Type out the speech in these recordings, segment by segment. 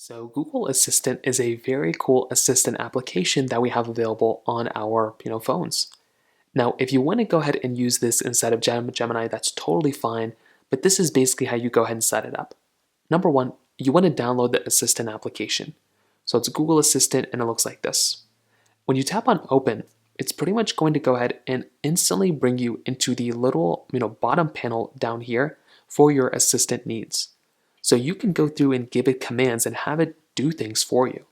So Google Assistant is a very cool assistant application that we have available on our phones. Now, if you want to go ahead and use this instead of Gemini, that's totally fine, but this is basically how you go ahead and set it up. Number one, you want to download the Assistant application. So it's Google Assistant and it looks like this. When you tap on open, it's pretty much going to go ahead and instantly bring you into the little bottom panel down here for your assistant needs. So you can go through and give it commands and have it do things for you.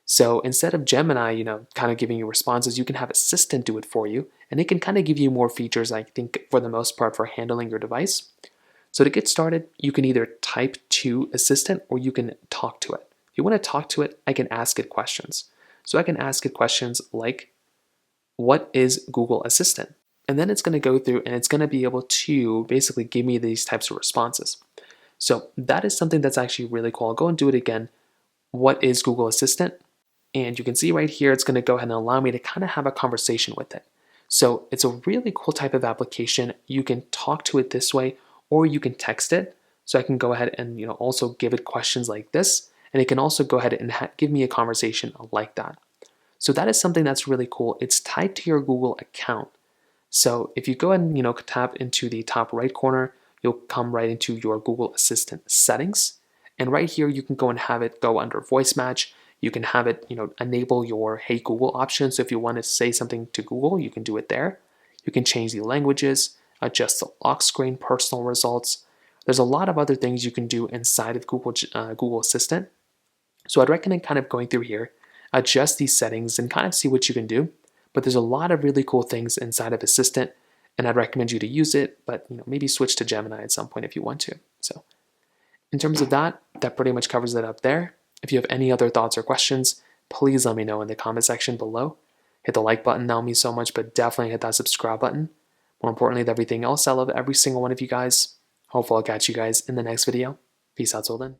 So instead of Gemini, kind of giving you responses, you can have Assistant do it for you, and it can kind of give you more features, I think, for the most part, for handling your device. So to get started, you can either type to Assistant or you can talk to it. If you want to talk to it, I can ask it questions. So I can ask it questions like, what is Google Assistant? And then it's going to go through and it's going to be able to basically give me these types of responses. So that is something that's actually really cool. I'll go and do it again. What is Google Assistant? And you can see right here, it's going to go ahead and allow me to kind of have a conversation with it. So it's a really cool type of application. You can talk to it this way, or you can text it. So I can go ahead and also give it questions like this, and it can also go ahead and give me a conversation like that. So that is something that's really cool. It's tied to your Google account. So if you go ahead and tap into the top right corner, you'll come right into your Google Assistant settings. And right here, you can go and have it go under voice match. You can have it, enable your Hey Google option. So if you want to say something to Google, you can do it there. You can change the languages, adjust the lock screen, personal results. There's a lot of other things you can do inside of Google Assistant. So I'd recommend kind of going through here, adjust these settings and kind of see what you can do. But there's a lot of really cool things inside of Assistant, and I'd recommend you to use it, but maybe switch to Gemini at some point if you want to. So in terms of that pretty much covers it up there. If you have any other thoughts or questions, please let me know in the comment section below. Hit the like button, that'll mean so much, but definitely hit that subscribe button. More importantly than everything else, I love every single one of you guys. Hopefully I'll catch you guys in the next video. Peace out till then.